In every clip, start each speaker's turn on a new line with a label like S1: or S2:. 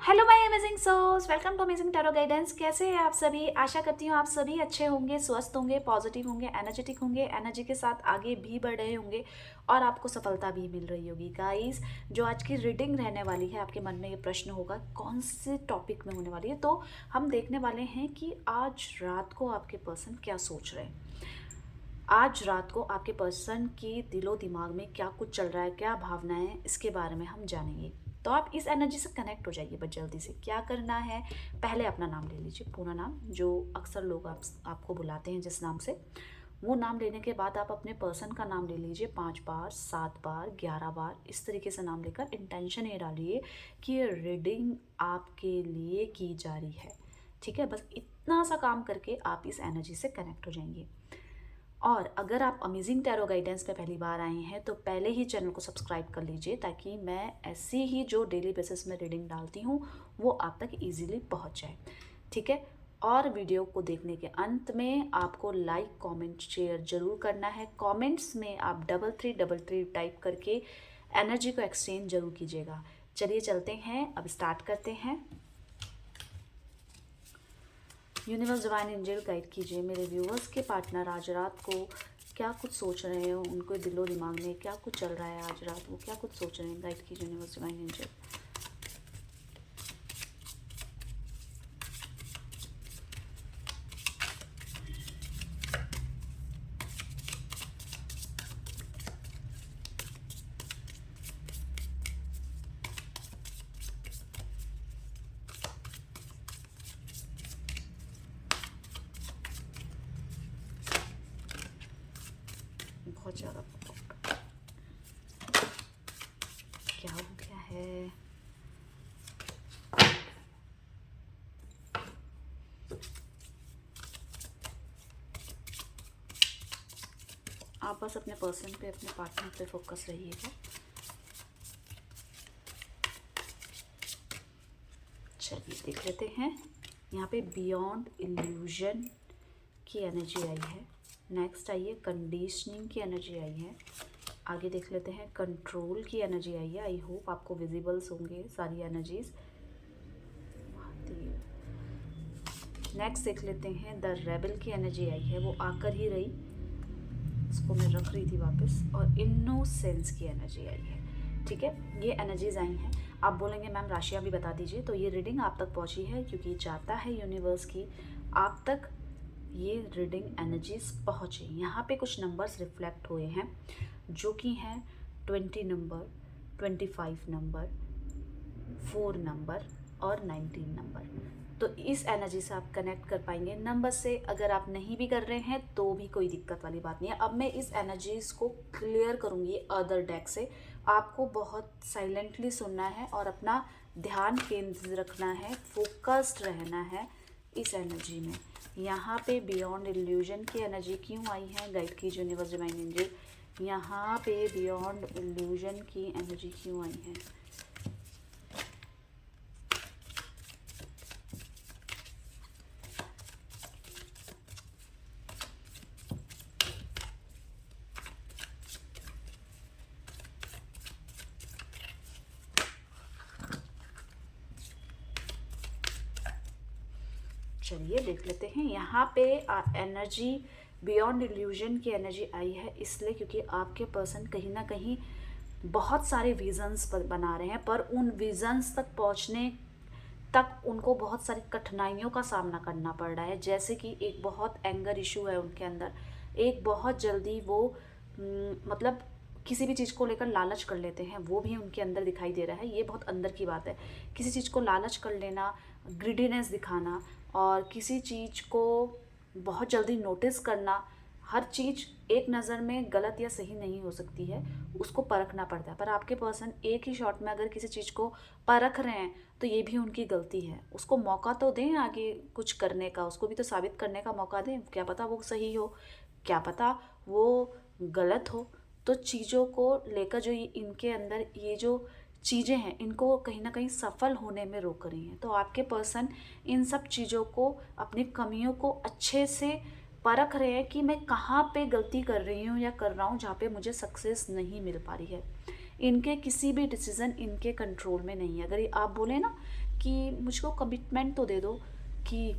S1: Hello my amazing souls, welcome to amazing tarot guidance. कैसे हैं आप सभी? आशा करती हूँ आप सभी अच्छे होंगे, स्वस्थ होंगे, पॉजिटिव होंगे, एनर्जेटिक होंगे, एनर्जी के साथ आगे भी बढ़ रहे होंगे और आपको सफलता भी मिल रही होगी। गाइस, जो आज की रीडिंग रहने वाली है, आपके मन में ये प्रश्न होगा कौन से टॉपिक में होने वाली है, तो हम देखने वाले हैं कि आज रात को आपके पर्सन क्या सोच रहे हैं। आज रात को आपके पर्सन की दिलो दिमाग में क्या कुछ चल रहा है, क्या भावनाएं, इसके बारे में हम जानेंगे। तो आप इस एनर्जी से कनेक्ट हो जाइए। बस जल्दी से क्या करना है, पहले अपना नाम ले लीजिए, पूरा नाम, जो अक्सर लोग आपको बुलाते हैं जिस नाम से। वो नाम लेने के बाद आप अपने पर्सन का नाम ले लीजिए 5 बार, 7 बार, 11 बार, इस तरीके से नाम लेकर इंटेंशन ये डालिए कि ये रीडिंग आपके लिए की जा रही है। ठीक है, बस इतना सा काम करके आप इस एनर्जी से कनेक्ट हो जाएंगे। और अगर आप अमेजिंग टैरो गाइडेंस पे पहली बार आए हैं तो पहले ही चैनल को सब्सक्राइब कर लीजिए, ताकि मैं ऐसी ही जो डेली बेसिस में रीडिंग डालती हूँ वो आप तक इजीली पहुँच जाए। ठीक है, और वीडियो को देखने के अंत में आपको लाइक, कमेंट, शेयर जरूर करना है। कमेंट्स में आप 3333 टाइप करके एनर्जी को एक्सचेंज जरूर कीजिएगा। चलिए चलते हैं, अब स्टार्ट करते हैं। यूनिवर्स डिवाइन एंजल गाइड कीजिए मेरे व्यूवर्स के पार्टनर आज रात को क्या कुछ सोच रहे हैं, उनको दिलो दिमाग में क्या कुछ चल रहा है, आज रात वो क्या कुछ सोच रहे हैं। गाइड कीजिए यूनिवर्स डिवाइन एंजल। बहुत ज़्यादा क्या हो गया है? आप बस अपने पर्सन पे, अपने पार्टनर पे फोकस रहिएगा। चलिए देख लेते हैं। यहाँ पे बियॉन्ड इल्यूजन की एनर्जी आई है। नेक्स्ट आई है कंडीशनिंग की एनर्जी आई है। आगे देख लेते हैं कंट्रोल की एनर्जी आई है। आई होप आपको विजिबल्स होंगे सारी एनर्जीज। नेक्स्ट देख लेते हैं द रेबल की एनर्जी आई है, वो आकर ही रही, इसको मैं रख रही थी वापस। और इनोसेंस की एनर्जी आई है। ठीक है, ये एनर्जीज आई हैं। आप बोलेंगे मैम राशियाँ भी बता दीजिए, तो ये रीडिंग आप तक पहुंची है क्योंकि चाहता है यूनिवर्स की आप तक ये रीडिंग एनर्जीज पहुँचे। यहाँ पे कुछ नंबर्स रिफ्लेक्ट हुए हैं जो कि हैं 20 नंबर, 25 नंबर, 4 नंबर और 19 नंबर। तो इस एनर्जी से आप कनेक्ट कर पाएंगे नंबर से। अगर आप नहीं भी कर रहे हैं तो भी कोई दिक्कत वाली बात नहीं है। अब मैं इस एनर्जीज को क्लियर करूँगी अदर डेक से। आपको बहुत साइलेंटली सुनना है और अपना ध्यान केंद्रित रखना है, फोकस्ड रहना है इस एनर्जी में। यहाँ पे बियॉन्ड इल्यूजन की एनर्जी क्यों आई है? गाइड कीजिए यूनिवर्स डिवाइन एंजल। यहाँ पे बियॉन्ड इल्यूजन की एनर्जी क्यों आई है? चलिए देख लेते हैं। यहाँ पे एनर्जी बियॉन्ड इल्यूजन की एनर्जी आई है इसलिए क्योंकि आपके पर्सन कहीं ना कहीं बहुत सारे विजन्स बना रहे हैं, पर उन विजन्स तक पहुँचने तक उनको बहुत सारी कठिनाइयों का सामना करना पड़ रहा है। जैसे कि एक बहुत एंगर इशू है उनके अंदर, एक बहुत जल्दी वो मतलब किसी भी चीज़ को लेकर लालच कर लेते हैं, वो भी उनके अंदर दिखाई दे रहा है। ये बहुत अंदर की बात है। किसी चीज़ को लालच कर लेना, ग्रिडीनेस दिखाना और किसी चीज़ को बहुत जल्दी नोटिस करना। हर चीज़ एक नज़र में गलत या सही नहीं हो सकती है, उसको परखना पड़ता है। पर आपके पर्सन एक ही शॉट में अगर किसी चीज़ को परख रहे हैं तो ये भी उनकी गलती है। उसको मौका तो दें आगे कुछ करने का, उसको भी तो साबित करने का मौका दें। क्या पता वो सही हो, क्या पता वो गलत हो। तो चीज़ों को लेकर जो ये इनके अंदर ये जो चीज़ें हैं, इनको कहीं ना कहीं सफल होने में रोक रही हैं। तो आपके पर्सन इन सब चीज़ों को, अपनी कमियों को अच्छे से परख रहे हैं कि मैं कहाँ पे गलती कर रही हूँ या कर रहा हूँ जहाँ पे मुझे सक्सेस नहीं मिल पा रही है। इनके किसी भी डिसीज़न इनके कंट्रोल में नहीं है। अगर ये आप बोले ना कि मुझको कमिटमेंट तो दे दो कि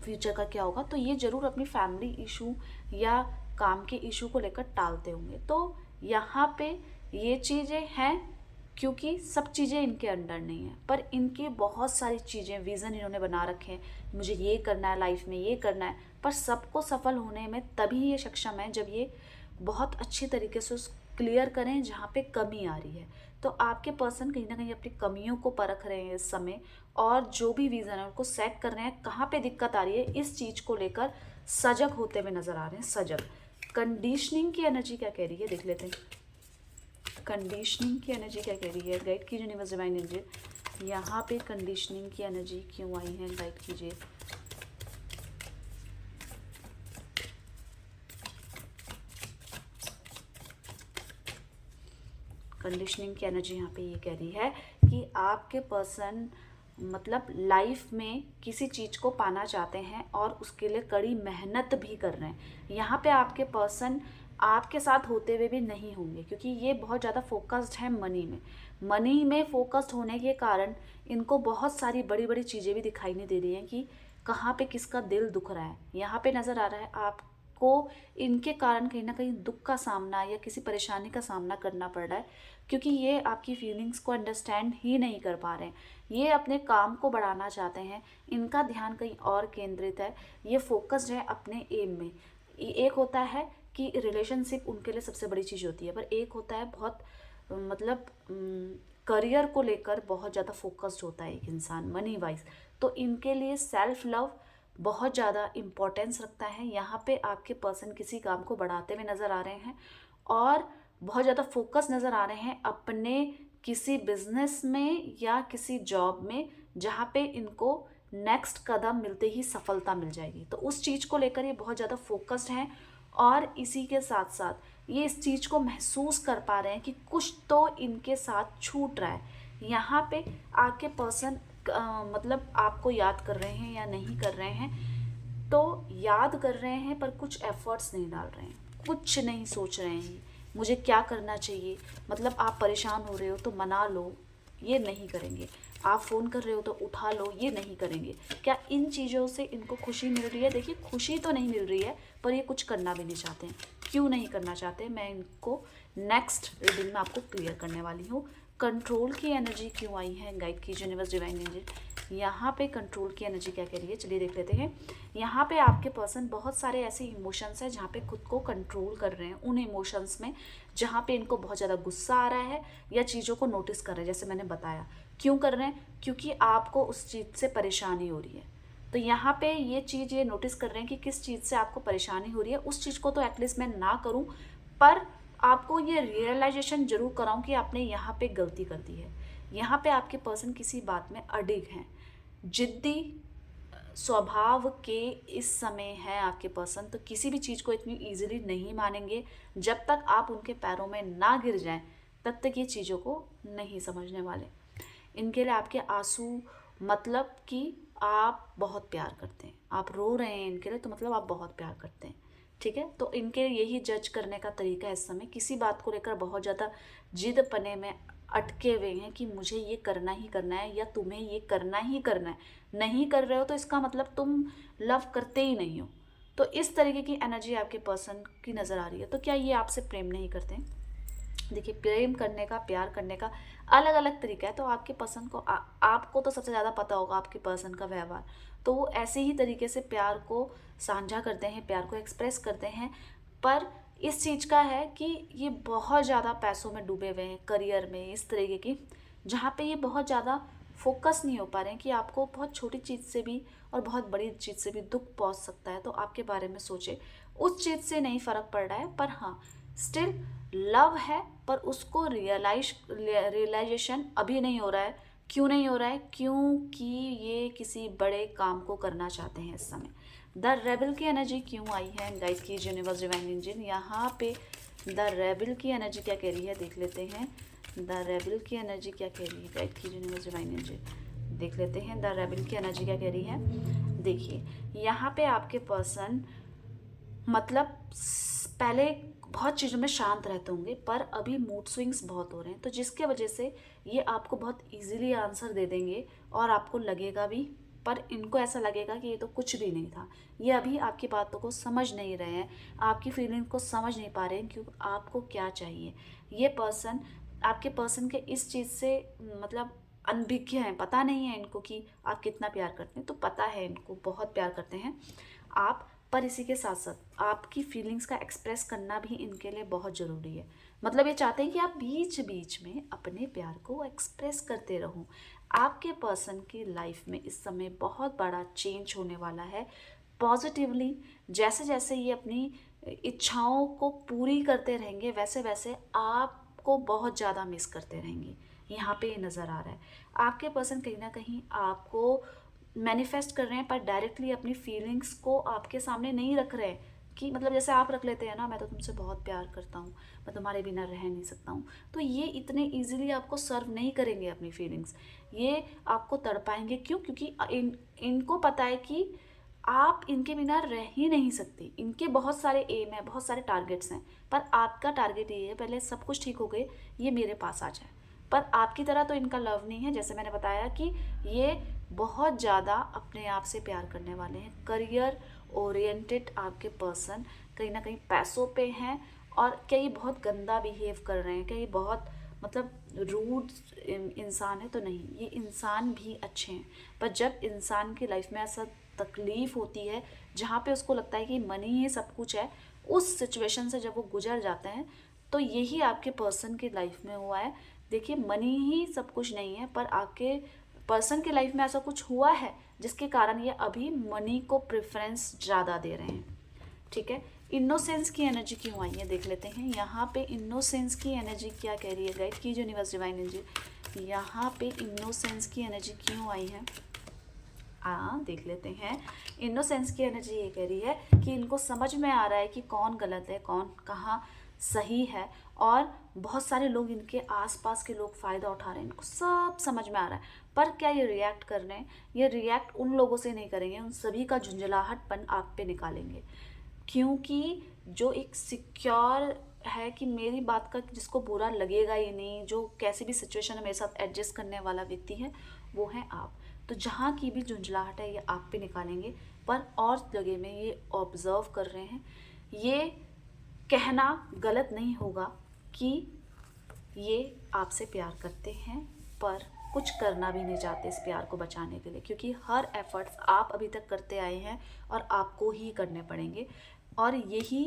S1: फ्यूचर का क्या होगा। तो ये ज़रूर अपनी फैमिली इशू या काम के इशू को लेकर टालते होंगे। तो यहाँ पे ये चीज़ें हैं क्योंकि सब चीज़ें इनके अंडर नहीं है, पर इनकी बहुत सारी चीज़ें, विज़न इन्होंने बना रखे हैं, मुझे ये करना है लाइफ में, ये करना है। पर सबको सफल होने में तभी ये सक्षम है जब ये बहुत अच्छी तरीके से उस क्लियर करें जहाँ पे कमी आ रही है। तो आपके पर्सन कहीं ना कहीं अपनी कमियों को परख रहे हैं इस समय, और जो भी विज़न है उनको सेट कर रहे हैं, कहाँ पे दिक्कत आ रही है इस चीज़ को लेकर सजग होते हुए नजर आ रहे हैं। सजग। कंडीशनिंग की एनर्जी क्या कह रही है देख लेते हैं। कंडीशनिंग की एनर्जी क्या कह रही है, गाइड कीजिए यूनिवर्स डिवाइन एनर्जी। यहाँ पे कंडीशनिंग की एनर्जी क्यों आई है, गाइड कीजिए। कंडीशनिंग की एनर्जी यहाँ पे ये कह रही है कि आपके पर्सन मतलब लाइफ में किसी चीज़ को पाना चाहते हैं और उसके लिए कड़ी मेहनत भी कर रहे हैं। यहाँ पे आपके पर्सन आपके साथ होते हुए भी नहीं होंगे क्योंकि ये बहुत ज़्यादा फोकस्ड है मनी में। मनी में फोकस्ड होने के कारण इनको बहुत सारी बड़ी बड़ी चीज़ें भी दिखाई नहीं दे रही हैं कि कहाँ पे किसका दिल दुख रहा है। यहाँ पे नज़र आ रहा है आपको इनके कारण कहीं ना कहीं दुख का सामना या किसी परेशानी का सामना करना पड़ रहा है, क्योंकि ये आपकी फीलिंग्स को अंडरस्टैंड ही नहीं कर पा रहे हैं। ये अपने काम को बढ़ाना चाहते हैं, इनका ध्यान कहीं और केंद्रित है, ये फोकस्ड है अपने एम में। एक होता है कि रिलेशनशिप उनके लिए सबसे बड़ी चीज़ होती है, पर एक होता है बहुत मतलब करियर को लेकर बहुत ज़्यादा फोकस्ड होता है एक इंसान मनी वाइज। तो इनके लिए सेल्फ लव बहुत ज़्यादा इम्पोर्टेंस रखता है। यहाँ पे आपके पर्सन किसी काम को बढ़ाते हुए नज़र आ रहे हैं और बहुत ज़्यादा फोकस नज़र आ रहे हैं अपने किसी बिजनेस में या किसी जॉब में जहाँ पे इनको नेक्स्ट कदम मिलते ही सफलता मिल जाएगी। तो उस चीज़ को लेकर ये बहुत ज़्यादा फोकस्ड हैं और इसी के साथ साथ ये इस चीज़ को महसूस कर पा रहे हैं कि कुछ तो इनके साथ छूट रहा है। यहाँ पे आपके पर्सन मतलब आपको याद कर रहे हैं या नहीं कर रहे हैं, तो याद कर रहे हैं पर कुछ एफर्ट्स नहीं डाल रहे हैं, कुछ नहीं सोच रहे हैं मुझे क्या करना चाहिए। मतलब आप परेशान हो रहे हो तो मना लो, ये नहीं करेंगे। आप फ़ोन कर रहे हो तो उठा लो, ये नहीं करेंगे। क्या इन चीज़ों से इनको खुशी मिल रही है? देखिए खुशी तो नहीं मिल रही है, पर ये कुछ करना भी नहीं चाहते हैं। क्यों नहीं करना चाहते, मैं इनको नेक्स्ट रीडिंग में आपको क्लियर करने वाली हूँ। कंट्रोल की एनर्जी क्यों आई है, गाइड कीजिए यूनिवर्स डिवाइन एनर्जी। यहाँ पे कंट्रोल की एनर्जी क्या कह रही है, चलिए देख लेते हैं। यहाँ पे आपके पर्सन बहुत सारे ऐसे इमोशंस हैं जहाँ पे खुद को कंट्रोल कर रहे हैं, उन इमोशंस में जहाँ पे इनको बहुत ज़्यादा गुस्सा आ रहा है या चीज़ों को नोटिस कर रहे हैं। जैसे मैंने बताया क्यों कर रहे हैं, क्योंकि आपको उस चीज़ से परेशानी हो रही है। तो यहाँ पे ये चीज़ ये नोटिस कर रहे हैं कि किस चीज़ से आपको परेशानी हो रही है। उस चीज़ को तो एटलीस्ट मैं ना करूँ, पर आपको ये रियलाइजेशन जरूर कराऊँ कि आपने यहाँ पे गलती कर दी है। यहाँ पे आपके पर्सन किसी बात में अडिग हैं, जिद्दी स्वभाव के इस समय है आपके पर्सन। तो किसी भी चीज़ को इतनी इजीली नहीं मानेंगे। जब तक आप उनके पैरों में ना गिर जाएं तब तक ये चीज़ों को नहीं समझने वाले। इनके लिए आपके आंसू मतलब कि आप बहुत प्यार करते हैं। आप रो रहे हैं इनके लिए तो मतलब आप बहुत प्यार करते हैं, ठीक है। तो इनके यही जज करने का तरीका है इस समय, किसी बात को लेकर बहुत ज़्यादा जिद पने में अटके हुए हैं कि मुझे ये करना ही करना है या तुम्हें ये करना ही करना है। नहीं कर रहे हो तो इसका मतलब तुम लव करते ही नहीं हो। तो इस तरीके की एनर्जी आपके पर्सन की नज़र आ रही है। तो क्या ये आपसे प्रेम नहीं करते हैं? देखिए प्रेम करने का, प्यार करने का अलग अलग तरीका है। तो आपके पर्सन को आपको तो सबसे ज़्यादा पता होगा आपके पर्सन का व्यवहार। तो वो ऐसे ही तरीके से प्यार को साझा करते हैं, प्यार को एक्सप्रेस करते हैं। पर इस चीज़ का है कि ये बहुत ज़्यादा पैसों में डूबे हुए हैं, करियर में इस तरीके की, जहाँ पे ये बहुत ज़्यादा फोकस नहीं हो पा रहे हैं कि आपको बहुत छोटी चीज़ से भी और बहुत बड़ी चीज़ से भी दुख पहुँच सकता है। तो आपके बारे में सोचे, उस चीज़ से नहीं फ़र्क पड़ रहा है, पर हाँ स्टिल लव है, पर उसको रियलाइजेशन अभी नहीं हो रहा है। क्यों नहीं हो रहा है? क्योंकि ये किसी बड़े काम को करना चाहते हैं इस समय। द रेबल की एनर्जी क्यों आई है, गाइड की यूनिवर्स डिवाइन इंजन। यहाँ पे द रेबल की एनर्जी क्या कह रही है देख लेते हैं। द रेबल की एनर्जी क्या कह रही है, गाइड की यूनिवर्स डिवाइन इंजन देख लेते हैं। द रेबल की एनर्जी क्या कह रही है, देखिए यहाँ पे आपके पर्सन मतलब पहले बहुत चीज़ों में शांत रहते होंगे, पर अभी मूड स्विंग्स बहुत हो रहे हैं, तो जिसके वजह से ये आपको बहुत इजीली आंसर दे देंगे और आपको लगेगा भी, पर इनको ऐसा लगेगा कि ये तो कुछ भी नहीं था। ये अभी आपकी बातों को समझ नहीं रहे हैं, आपकी फीलिंग को समझ नहीं पा रहे हैं कि आपको क्या चाहिए। ये पर्सन आपके पर्सन के इस चीज़ से मतलब अनभिज्ञ हैं, पता नहीं है इनको कि आप कितना प्यार करते हैं। तो पता है इनको बहुत प्यार करते हैं आप, पर इसी के साथ साथ आपकी फीलिंग्स का एक्सप्रेस करना भी इनके लिए बहुत ज़रूरी है। मतलब ये चाहते हैं कि आप बीच बीच में अपने प्यार को एक्सप्रेस करते रहो। आपके पर्सन की लाइफ में इस समय बहुत बड़ा चेंज होने वाला है पॉजिटिवली। जैसे जैसे ये अपनी इच्छाओं को पूरी करते रहेंगे, वैसे वैसे आपको बहुत ज़्यादा मिस करते रहेंगे। यहाँ पे ये नज़र आ रहा है आपके पर्सन कहीं ना कहीं आपको मैनिफेस्ट कर रहे हैं, पर डायरेक्टली अपनी फीलिंग्स को आपके सामने नहीं रख रहे हैं। कि मतलब जैसे आप रख लेते हैं ना, मैं तो तुमसे बहुत प्यार करता हूँ, मैं तुम्हारे बिना रह नहीं सकता हूँ, तो ये इतने इजीली आपको सर्व नहीं करेंगे अपनी फीलिंग्स। ये आपको तड़पाएंगे। क्यों? क्योंकि इनको पता है कि आप इनके बिना रह ही नहीं सकती। इनके बहुत सारे एम है, बहुत सारे टारगेट्स हैं, पर आपका टारगेट ये है पहले सब कुछ ठीक हो गए, ये मेरे पास आ जाए। पर आपकी तरह तो इनका लव नहीं है। जैसे मैंने बताया कि ये बहुत ज़्यादा अपने आप से प्यार करने वाले हैं। करियर ओरिएंटेड आपके पर्सन कहीं ना कहीं पैसों पे हैं, और कई बहुत गंदा बिहेव कर रहे हैं, कई बहुत मतलब रूड इंसान है तो नहीं, ये इंसान भी अच्छे हैं। पर जब इंसान की लाइफ में ऐसा तकलीफ़ होती है जहाँ पे उसको लगता है कि मनी ही सब कुछ है, उस सिचुएशन से जब वो गुजर जाते हैं, तो यही आपके पर्सन की लाइफ में हुआ है। देखिए, मनी ही सब कुछ नहीं है, पर आपके पर्सन की लाइफ में ऐसा कुछ हुआ है जिसके कारण ये अभी मनी को प्रेफरेंस ज़्यादा दे रहे हैं। ठीक है, इनोसेंस की एनर्जी क्यों आई है देख लेते हैं। यहाँ पे इनोसेंस की एनर्जी क्या कह रही है गाइड की यूनिवर्स डिवाइन एनर्जी, यहाँ पे इनोसेंस की एनर्जी क्यों आई है देख लेते हैं। इनोसेंस की एनर्जी ये कह रही है कि इनको समझ में आ रहा है कि कौन गलत है, कौन कहाँ सही है, और बहुत सारे लोग इनके आसपास के लोग फ़ायदा उठा रहे हैं, इनको सब समझ में आ रहा है। पर क्या ये रिएक्ट कर रहे हैं? ये रिएक्ट उन लोगों से नहीं करेंगे, उन सभी का झुंझलाहटपन आप पे निकालेंगे। क्योंकि जो एक सिक्योर है कि मेरी बात का जिसको बुरा लगेगा ही नहीं, जो कैसी भी सिचुएशन में मेरे साथ एडजस्ट करने वाला व्यक्ति है, वो है आप। तो जहाँ की भी झुंझलाहट है ये आप पे निकालेंगे। पर और जगह में ये ऑब्जर्व कर रहे हैं, ये कहना गलत नहीं होगा कि ये आपसे प्यार करते हैं, पर कुछ करना भी नहीं चाहते इस प्यार को बचाने के लिए, क्योंकि हर एफर्ट्स आप अभी तक करते आए हैं और आपको ही करने पड़ेंगे। और यही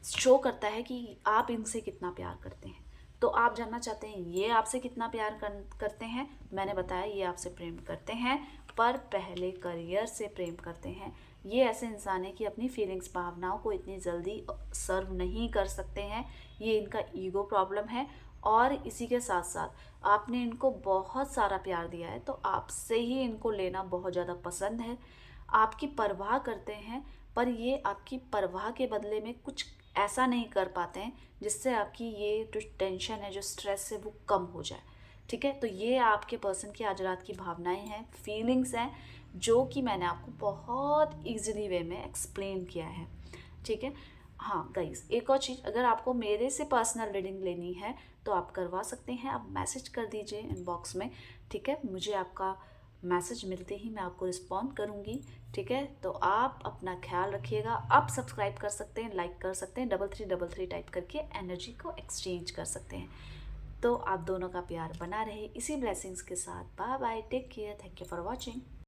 S1: शो करता है कि आप इनसे कितना प्यार करते हैं। तो आप जानना चाहते हैं ये आपसे कितना प्यार करते हैं। मैंने बताया ये आपसे प्रेम करते हैं, पर पहले करियर से प्रेम करते हैं। ये ऐसे इंसान है कि अपनी फीलिंग्स भावनाओं को इतनी जल्दी सर्व नहीं कर सकते हैं। ये इनका ईगो प्रॉब्लम है। और इसी के साथ साथ आपने इनको बहुत सारा प्यार दिया है, तो आपसे ही इनको लेना बहुत ज़्यादा पसंद है। आपकी परवाह करते हैं, पर ये आपकी परवाह के बदले में कुछ ऐसा नहीं कर पाते हैं जिससे आपकी ये जो टेंशन है, जो स्ट्रेस है, वो कम हो जाए। ठीक है, तो ये आपके पर्सन की आज रात की भावनाएं हैं, फीलिंग्स हैं, जो कि मैंने आपको बहुत इजीली वे में एक्सप्लेन किया है। ठीक है। हाँ गाइस, एक और चीज़, अगर आपको मेरे से पर्सनल रीडिंग लेनी है तो आप करवा सकते हैं। आप मैसेज कर दीजिए इनबॉक्स में। ठीक है, मुझे आपका मैसेज मिलते ही मैं आपको रिस्पॉन्ड करूँगी। ठीक है, तो आप अपना ख्याल रखिएगा। आप सब्सक्राइब कर सकते हैं, लाइक कर सकते हैं, 3333 टाइप करके एनर्जी को एक्सचेंज कर सकते हैं। तो आप दोनों का प्यार बना रहे इसी ब्लेसिंग्स के साथ। Bye bye, take care, thank you for watching.